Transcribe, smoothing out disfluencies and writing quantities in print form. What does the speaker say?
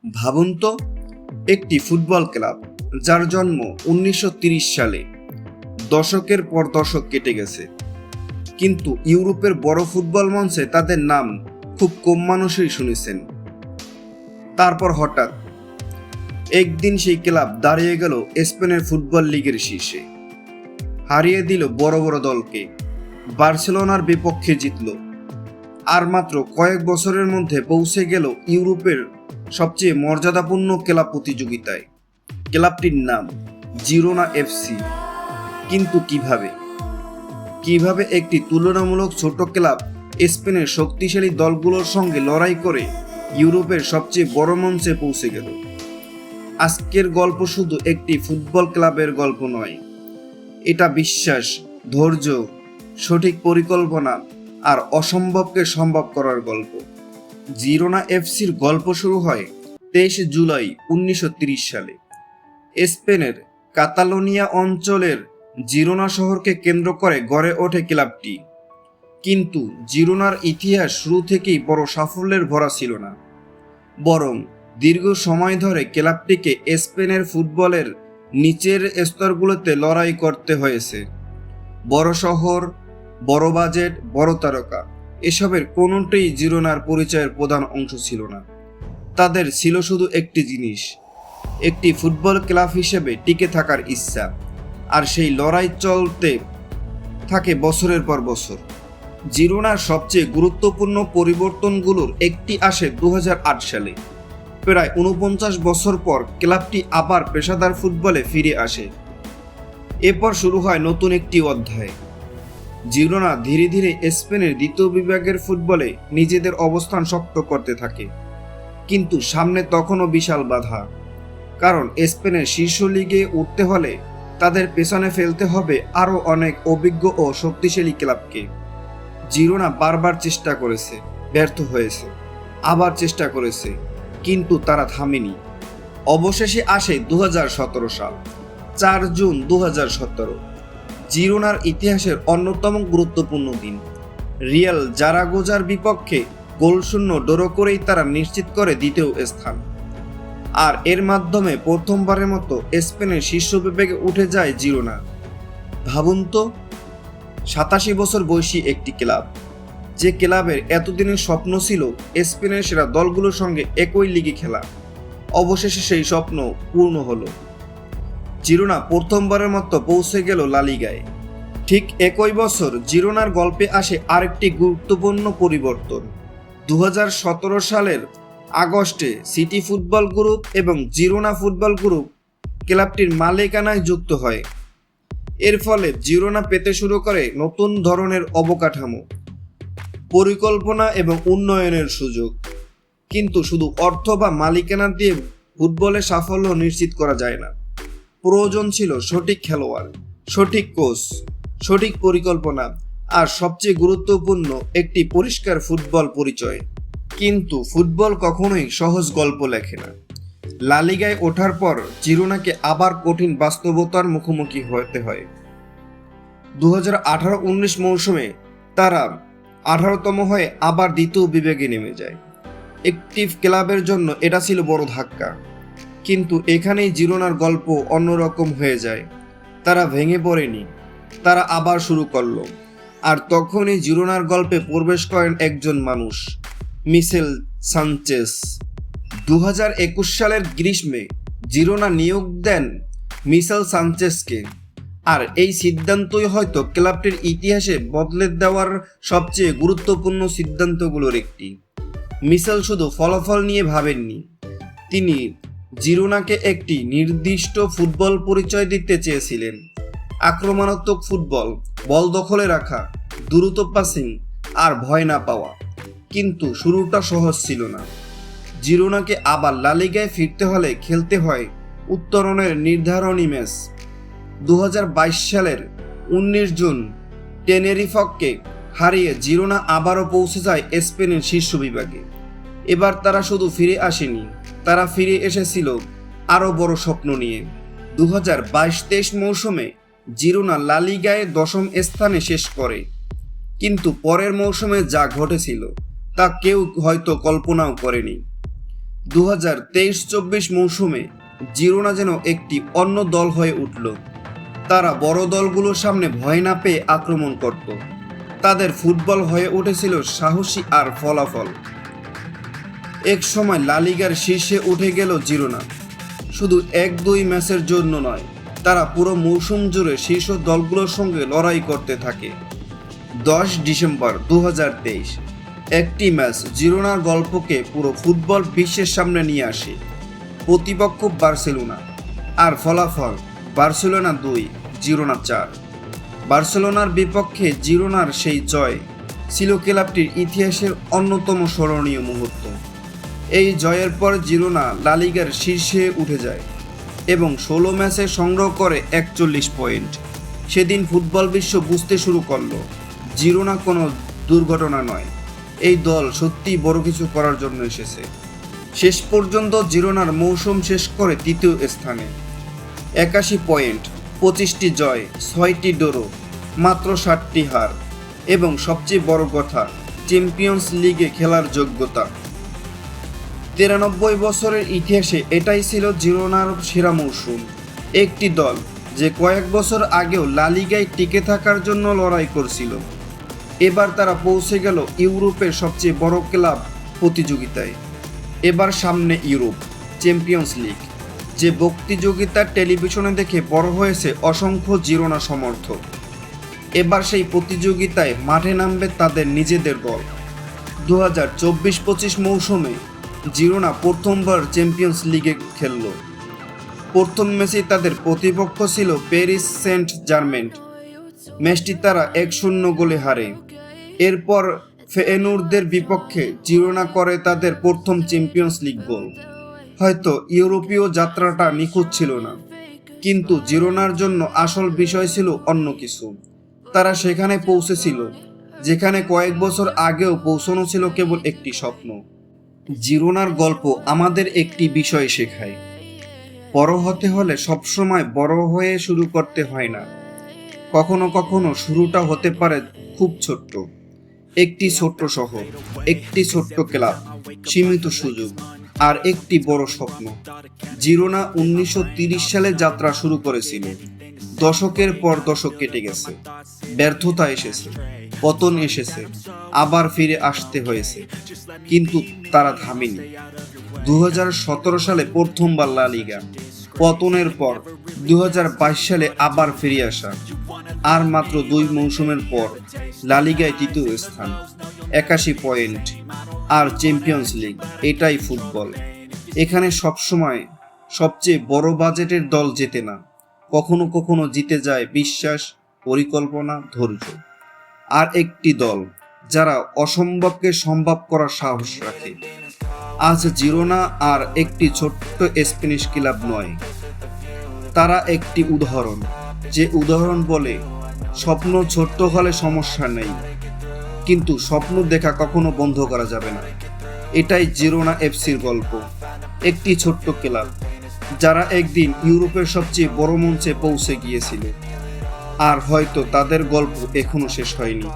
ভাবুন তো, একটি ফুটবল ক্লাব যার জন্ম 1930 সালে, দশকের পর দশক কেটে গেছে, কিন্তু ইউরোপের বড় ফুটবল মঞ্চে তাদের নাম খুব কম মানুষই শুনেছেন। তারপর হঠাৎ একদিন সেই ক্লাব দাঁড়িয়ে গেল স্পেনের ফুটবল লিগের শীর্ষে, হারিয়ে দিল বড় বড় দলকে, বার্সেলোনার বিপক্ষে জিতল, আর মাত্র কয়েক বছরের মধ্যে পৌঁছে গেল ইউরোপের সবচেয়ে মর্যাদাপূর্ণ ক্লাব প্রতিযোগিতায়। ক্লাবটির নাম জিরোনা এফসি। কিন্তু কিভাবে একটি তুলনামূলক ছোট ক্লাব স্পেনের শক্তিশালী দলগুলোর সঙ্গে লড়াই করে ইউরোপের সবচেয়ে বড় মঞ্চে পৌঁছে গেল? আজকের গল্প শুধু একটি ফুটবল ক্লাবের গল্প নয়, এটা বিশ্বাস, ধৈর্য, সঠিক পরিকল্পনা আর অসম্ভবকে সম্ভব করার গল্প। জিরোনা এফসির গল্প শুরু হয় 23 জুলাই 1930 সালে। স্পেনের কাতালোনিয়া অঞ্চলের জিরোনা শহরকে কেন্দ্র করে গড়ে ওঠে ক্লাবটি। কিন্তু জিরোনার ইতিহাস শুরু থেকেই বড় সাফল্যের ভরা ছিল না, বরং দীর্ঘ সময় ধরে ক্লাবটিকে স্পেনের ফুটবলের নিচের স্তরগুলোতে লড়াই করতে হয়েছে। বড় শহর, বড় বাজেট, বড় তারকা, এসবের কোনোটাই জিরোনার পরিচয়ের প্রধান অংশ ছিল না। তাদের ছিল শুধু একটি জিনিস, একটি ফুটবল ক্লাব হিসেবে টিকে থাকার ইচ্ছা। আর সেই লড়াই চলতে থাকে বছরের পর বছর। জিরোনার সবচেয়ে গুরুত্বপূর্ণ পরিবর্তনগুলোর একটি আসে 2008 সালে। প্রায় 49 বছর পর ক্লাবটি আবার পেশাদার ফুটবলে ফিরে আসে। এরপর শুরু হয় নতুন একটি অধ্যায়। জিরোনা ধীরে ধীরে স্পেনের দ্বিতীয় বিভাগের ফুটবলে নিজেদের অবস্থান শক্ত করতে থাকে। কিন্তু সামনে তখনও বিশাল বাধা, কারণ স্পেনের শীর্ষ লিগে উঠতে হলে তাদের পেছনে ফেলতে হবে আরও অনেক অভিজ্ঞ ও শক্তিশালী ক্লাবকে। জিরোনা বারবার চেষ্টা করেছে, ব্যর্থ হয়েছে, আবার চেষ্টা করেছে, কিন্তু তারা থামেনি। অবশেষে আসে 2017 সাল। 4 জুন 2017, জিরোনার ইতিহাসের অন্যতম গুরুত্বপূর্ণ দিন। রিয়াল জারাগোজার বিপক্ষে গোলশূন্য ড্র করেই তারা নিশ্চিত করে দ্বিতীয় স্থান। আর এর মাধ্যমে প্রথমবারের মতো স্পেনের শীর্ষ বিভাগে উঠে যায় জিরোনা। ভাবুন তো, 87 বছর বয়সী একটি ক্লাব, যে ক্লাবের এতদিনের স্বপ্ন ছিল স্পেনের সেরা দলগুলোর সঙ্গে একই লিগে খেলা, অবশেষে সেই স্বপ্ন পূর্ণ হলো। জিরোনা প্রথমবারের মতো পৌঁছে গেল লা লিগায়। ঠিক একই বছর জিরোনার গল্পে আসে আরেকটি গুরুত্বপূর্ণ পরিবর্তন। 2017 সালের আগস্টে সিটি ফুটবল গ্রুপ এবং জিরোনা ফুটবল গ্রুপ ক্লাবটির মালিকানায় যুক্ত হয়। এর ফলে জিরোনা পেতে শুরু করে নতুন ধরনের অবকাঠামো, পরিকল্পনা এবং উন্নয়নের সুযোগ। কিন্তু শুধু অর্থ বা মালিকানা দিয়ে ফুটবলে সাফল্য নিশ্চিত করা যায় না। প্রয়োজন ছিল সঠিক খেলোয়াড়, সঠিক কোচ, সঠিক পরিকল্পনা আর সবচেয়ে গুরুত্বপূর্ণ একটি পরিষ্কার ফুটবল পরিচয়। কিন্তু ফুটবল কখনোই সহজ গল্প লেখে না। লা লিগায় ওঠার পর জিরোনাকে আবার কঠিন বাস্তবতার মুখোমুখি হতে হয়। 2018-19 মৌসুমে তারা 18তম হয়ে আবার দ্বিতীয় বিভাগে নেমে যায়। একটি ক্লাবের জন্য এটা ছিল বড় ধাক্কা। কিন্তু এখানেই জিরোনার গল্প অন্যরকম হয়ে যায়। তারা ভেঙে পড়েনি, তারা আবার শুরু করলো। আর তখনই জিরোনার গল্পে প্রবেশ করেন একজন মানুষ, মিশেল সানচেস। 2021 সালের গ্রীষ্মে জিরোনা নিয়োগ দেন মিশেল সানচেসকে। আর এই সিদ্ধান্তই হয়তো ক্লাবটির ইতিহাসে বদলে দেওয়ার সবচেয়ে গুরুত্বপূর্ণ সিদ্ধান্তগুলোর একটি। মিশেল শুধু ফলাফল নিয়ে ভাবেননি, তিনি জিরোনাকে একটি নির্দিষ্ট ফুটবল পরিচয় দিতে চেয়েছিলেন। আক্রমণাত্মক ফুটবল, বল দখলে রাখা, দ্রুত পাসিং আর ভয় না পাওয়া। কিন্তু শুরুটা সহজ ছিল না। জিরোনাকে আবার লা লিগায় ফিরতে হলে খেলতে হয় উত্তরণের নির্ধারণী ম্যাচ। 2022 সালের 19 জুন টেনেরিফকে হারিয়ে জিরোনা আবারও পৌঁছে যায় স্পেনের শীর্ষ বিভাগে। এবার তারা শুধু ফিরে আসেনি, তারা ফিরে এসেছিল আরও বড় স্বপ্ন নিয়ে। 2022-23 মৌসুমে জিরোনা লা লিগায় 10ম স্থানে শেষ করে। কিন্তু পরের মৌসুমে যা ঘটেছিল তা কেউ হয়তো কল্পনাও করেনি। 2023-24 মৌসুমে জিরোনা যেন একটি অন্য দল হয়ে উঠল। তারা বড় দলগুলোর সামনে ভয় না পেয়ে আক্রমণ করত। তাদের ফুটবল হয়ে উঠেছিল সাহসী আর ফলাফল। এক সময় লা লিগার শীর্ষে উঠে গেল জিরোনা। শুধু 1-2 ম্যাচের জন্য নয়, তারা পুরো মৌসুম জুড়ে শীর্ষ দলগুলোর সঙ্গে লড়াই করতে থাকে। 10 ডিসেম্বর 2023 একটি ম্যাচ জিরোনার গল্পকে পুরো ফুটবল বিশ্বের সামনে নিয়ে আসে। প্রতিপক্ষ বার্সেলোনা, আর ফলাফল বার্সেলোনা 2, জিরোনা 4। বার্সেলোনার বিপক্ষে জিরোনার সেই জয় ছিল ক্লাবটির ইতিহাসের অন্যতম স্মরণীয় মুহূর্ত। এই জয়ের পর জিরোনা লা লিগার শীর্ষে উঠে যায় এবং 16 ম্যাচে সংগ্রহ করে 41 পয়েন্ট। সেদিন ফুটবল বিশ্ব বুঝতে শুরু করলো জিরোনা কোনো দুর্ঘটনা নয়, এই দল সত্যিই বড় কিছু করার জন্য এসেছে। শেষ পর্যন্ত জিরোনার মৌসুম শেষ করে তৃতীয় স্থানে, 81 পয়েন্ট, 25টি জয়, 6টি ড্র, মাত্র 7টি হার এবং সবচেয়ে বড় কথা চ্যাম্পিয়ন্স লিগে খেলার যোগ্যতা। 93 বছরের ইতিহাসে এটাই ছিল জিরোনার সেরা মৌসুম। একটি দল যে কয়েক বছর আগেও লা লিগায় টিকে থাকার জন্য লড়াই করছিল, এবার তারা পৌঁছে গেল ইউরোপের সবচেয়ে বড় ক্লাব প্রতিযোগিতায়। এবার সামনে ইউরোপ চ্যাম্পিয়ন্স লিগ, যে প্রতিযোগিতা টেলিভিশনে দেখে বড় হয়েছে অসংখ্য জিরোনা সমর্থক। এবার সেই প্রতিযোগিতায় মাঠে নামবে তাদের নিজেদের দল। 2024-25 মৌসুমে জিরোনা প্রথমবার চ্যাম্পিয়ন্স লিগে খেলল। প্রথম ম্যাচে তাদের প্রতিপক্ষ ছিল প্যারিস সেন্ট জার্মেন। ম্যাচটি তারা 1-0 গোলে হারে। এরপর ফেয়েনুর্দের বিপক্ষে জিরোনা করে তাদের প্রথম চ্যাম্পিয়ন্স লিগ গোল। হয়তো ইউরোপীয় যাত্রাটা নিখুঁত ছিল না, কিন্তু জিরোনার জন্য আসল বিষয় ছিল অন্য কিছু। তারা সেখানে পৌঁছেছিল যেখানে কয়েক বছর আগেও পৌঁছানো ছিল কেবল একটি স্বপ্ন। জিরোনার গল্প আমাদের একটি বিষয় শেখায়, বড় হতে হলে সবসময় বড় হয়ে শুরু করতে হয় না। কখনো কখনো শুরুটা হতে পারে খুব ছোট্ট, একটি ছোট্ট শহর, একটি ছোট্ট ক্লাব, সীমিত সুযোগ আর একটি বড় স্বপ্ন। জিরোনা 1930 সালে যাত্রা শুরু করেছিল। দশকের পর দশক কেটে গেছে, ব্যর্থতা এসেছে, পতন এসেছে, আবার ফিরে আসতে হয়েছে, কিন্তু তারা থামেনি। 2017 সালে প্রথমবার লা লিগা, পতনের পর 2022 সালে আবার ফিরে আসা, আর মাত্র 2 মৌসুমের পর লা লিগায় তৃতীয় স্থান, 81 পয়েন্ট আর চ্যাম্পিয়ন্স লিগ। এটাই ফুটবল। এখানে সবসময় সবচেয়ে বড় বাজেটের দল জেতে না, কখনো কখনো জিতে যায় বিশ্বাস, পরিকল্পনা, ধৈর্য আর একটি দল যারা অসম্ভবকে সম্ভব করার সাহস রাখে। আজ জিরোনা আর একটি ছোট্ট স্প্যানিশ ক্লাব নয়, তারা একটি উদাহরণ, যে উদাহরণ বলে স্বপ্ন ছোট্ট হলে সমস্যা নেই, কিন্তু স্বপ্ন দেখা কখনো বন্ধ করা যাবে না। এটাই জিরোনা এফসির গল্প, একটি ছোট্ট ক্লাব যারা একদিন ইউরোপের সবচেয়ে বড় মঞ্চে পৌঁছে গিয়েছিল, আর হয়তো তাদের গল্প এখনো শেষ হয়নি।